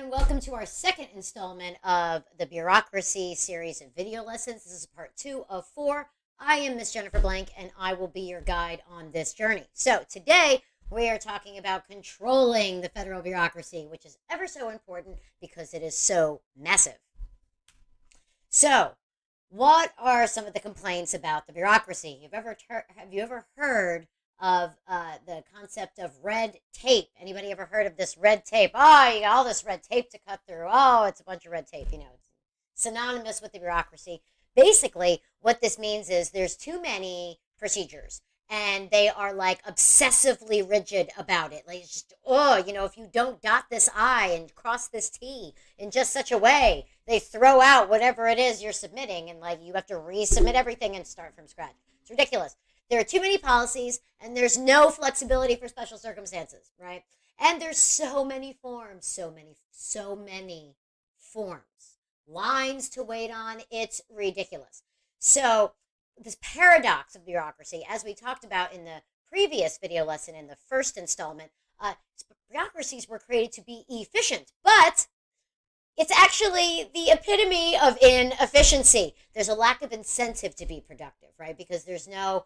everyone. Welcome to our second installment of the Bureaucracy series of video lessons. This is part 2 of 4. I am Miss Jennifer Blank, and I will be your guide on this journey. So today we are talking about controlling the federal bureaucracy, which is ever so important because it is so massive. So, what are some of the complaints about the bureaucracy? Have you ever heard of the concept of red tape? Anybody ever heard of this red tape? Oh, you got all this red tape to cut through. Oh, it's a bunch of red tape. It's synonymous with the bureaucracy. Basically, what this means is there's too many procedures, and they are like obsessively rigid about it. Like, it's just, if you don't dot this I and cross this T in just such a way, they throw out whatever it is you're submitting, and like you have to resubmit everything and start from scratch. It's ridiculous. There are too many policies, and there's no flexibility for special circumstances, right? And there's so many forms, so many forms, lines to wait on. It's ridiculous. So this paradox of bureaucracy, as we talked about in the previous video lesson in the first installment, bureaucracies were created to be efficient, but it's actually the epitome of inefficiency. There's a lack of incentive to be productive, right? Because there's no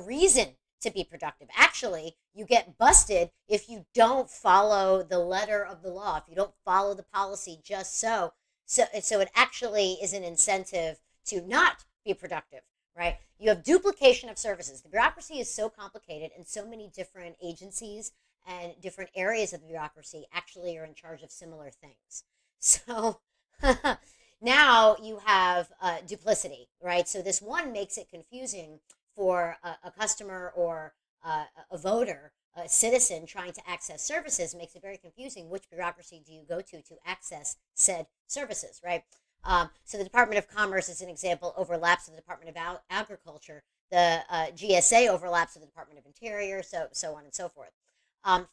reason to be productive. Actually, you get busted if you don't follow the letter of the law, if you don't follow the policy just so. So it actually is an incentive to not be productive, right? You have duplication of services. The bureaucracy is so complicated, and so many different agencies and different areas of the bureaucracy actually are in charge of similar things. So now you have duplicity, right? So this one makes it confusing for a customer or a voter, a citizen trying to access services. Makes it very confusing. Which bureaucracy do you go to access said services, right? So the Department of Commerce, as an example, overlaps with the Department of Agriculture. The GSA overlaps with the Department of Interior, so on and so forth.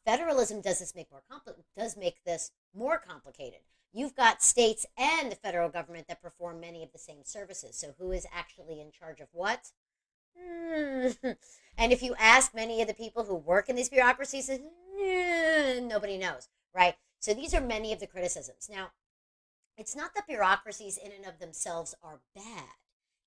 Federalism does make this more complicated. You've got states and the federal government that perform many of the same services. So who is actually in charge of what? And if you ask many of the people who work in these bureaucracies, nobody knows, right? So these are many of the criticisms. Now, it's not that bureaucracies in and of themselves are bad.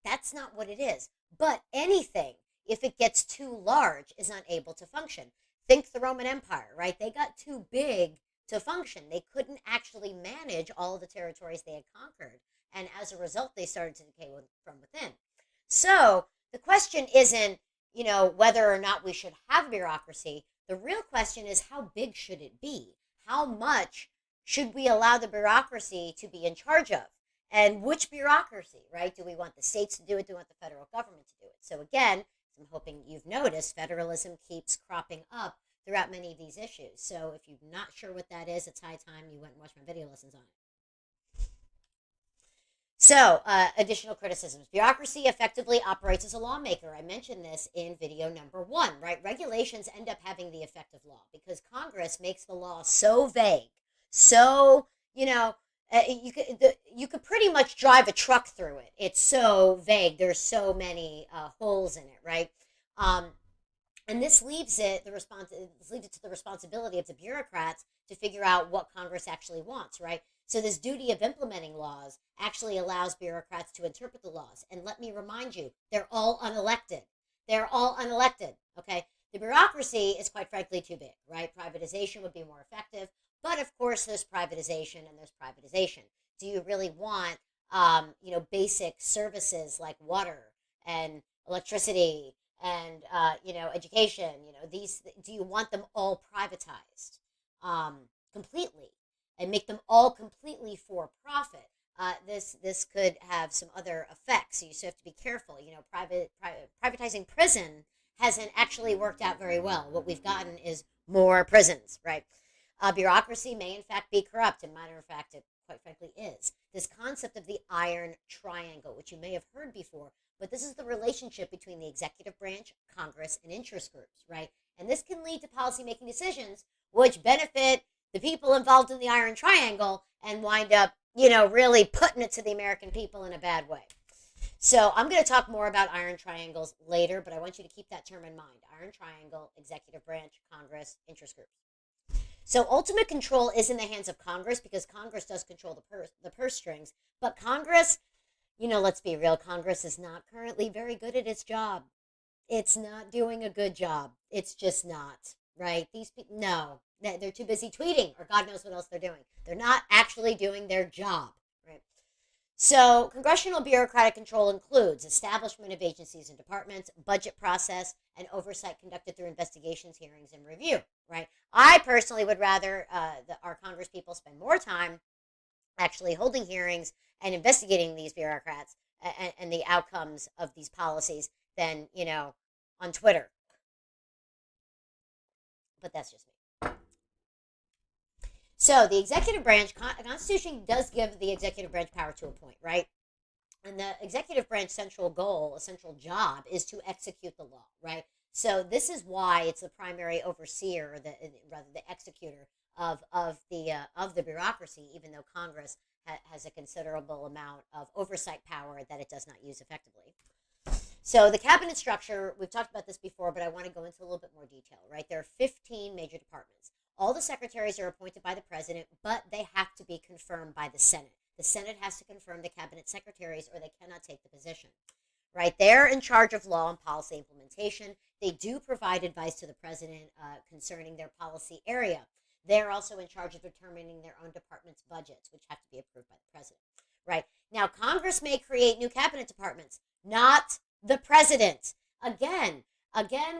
That's not what it is. But anything, if it gets too large, is unable to function. Think the Roman Empire, right? They got too big to function. They couldn't actually manage all of the territories they had conquered. And as a result, they started to decay from within. So the question isn't, whether or not we should have bureaucracy. The real question is, how big should it be? How much should we allow the bureaucracy to be in charge of? And which bureaucracy, right? Do we want the states to do it? Do we want the federal government to do it? So again, I'm hoping you've noticed federalism keeps cropping up throughout many of these issues. So if you're not sure what that is, it's high time you went and watched my video lessons on it. So, additional criticisms. Bureaucracy effectively operates as a lawmaker. I mentioned this in video number 1, right? Regulations end up having the effect of law because Congress makes the law so vague. So, you could pretty much drive a truck through it. It's so vague. There's so many holes in it, right? And this leaves it to the responsibility of the bureaucrats to figure out what Congress actually wants, right? So this duty of implementing laws actually allows bureaucrats to interpret the laws. And let me remind you, they're all unelected. Okay? The bureaucracy is quite frankly too big, right? Privatization would be more effective. But of course, there's privatization and there's privatization. Do you really want, basic services like water and electricity and, education? Do you want them all privatized completely and make them all completely for profit? This could have some other effects. So you still have to be careful. Privatizing prison hasn't actually worked out very well. What we've gotten is more prisons, right? Bureaucracy may in fact be corrupt. In matter of fact, it quite frankly is. This concept of the iron triangle, which you may have heard before, but this is the relationship between the executive branch, Congress, and interest groups, right? And this can lead to policymaking decisions which benefit the people involved in the iron triangle and wind up, really putting it to the American people in a bad way. So I'm going to talk more about iron triangles later, but I want you to keep that term in mind. Iron triangle, executive branch, Congress, interest groups. So ultimate control is in the hands of Congress because Congress does control the purse strings. But Congress, let's be real, Congress is not currently very good at its job. It's not doing a good job. It's just not, right? These people, no, they're too busy tweeting or God knows what else they're doing. They're not actually doing their job, right? So, congressional bureaucratic control includes establishment of agencies and departments, budget process, and oversight conducted through investigations, hearings, and review, right? I personally would rather our Congress people spend more time actually holding hearings and investigating these bureaucrats and the outcomes of these policies than, on Twitter. But that's just me. So the executive branch, Constitution does give the executive branch power to a point, right? And the executive branch central goal, essential job, is to execute the law, right? So this is why it's the primary overseer, or rather the executor of the bureaucracy, even though Congress has a considerable amount of oversight power that it does not use effectively. So the cabinet structure, we've talked about this before, but I want to go into a little bit more detail, right? There are 15 major departments. All the secretaries are appointed by the president, but they have to be confirmed by the Senate. The Senate has to confirm the cabinet secretaries or they cannot take the position, right? They're in charge of law and policy implementation. They do provide advice to the president concerning their policy area. They're also in charge of determining their own department's budgets, which have to be approved by the president, right? Now, Congress may create new cabinet departments, not the president. Again,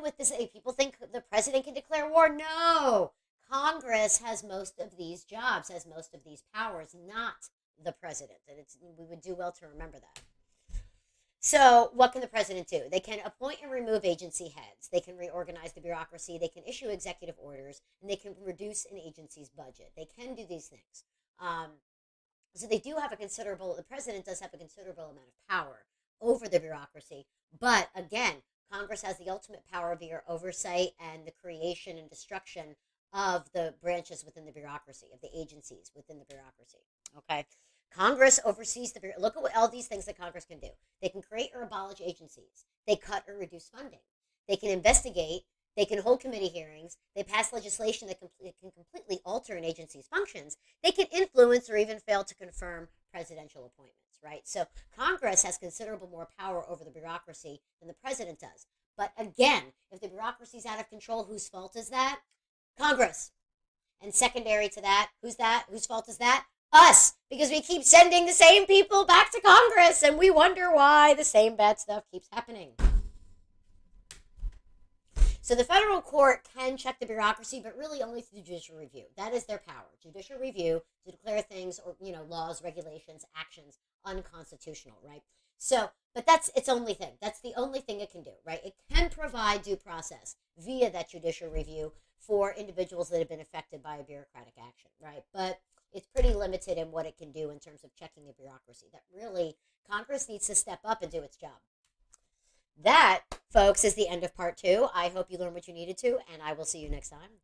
with this, people think the president can declare war. No, Congress has most of these jobs, has most of these powers, not the president. And we would do well to remember that. So what can the president do? They can appoint and remove agency heads. They can reorganize the bureaucracy. They can issue executive orders, and they can reduce an agency's budget. They can do these things. So they do have the president does have a considerable amount of power over the bureaucracy. But again, Congress has the ultimate power via oversight and the creation and destruction of the branches within the bureaucracy, of the agencies within the bureaucracy. Okay. Congress oversees look at all these things that Congress can do. They can create or abolish agencies. They cut or reduce funding. They can investigate. They can hold committee hearings. They pass legislation that can completely alter an agency's functions. They can influence or even fail to confirm presidential appointments, right? So Congress has considerable more power over the bureaucracy than the president does. But again, if the bureaucracy is out of control, whose fault is that? Congress. And secondary to that, who's that? Whose fault is that? Us, because we keep sending the same people back to Congress and we wonder why the same bad stuff keeps happening. So the federal court can check the bureaucracy, but really only through judicial review. That is their power. Judicial review to declare things or, laws, regulations, actions unconstitutional, right? So, but that's its only thing. That's the only thing it can do, right? It can provide due process via that judicial review for individuals that have been affected by a bureaucratic action, right? But it's pretty limited in what it can do in terms of checking the bureaucracy. That really, Congress needs to step up and do its job. That, folks, is the end of part 2. I hope you learned what you needed to, and I will see you next time.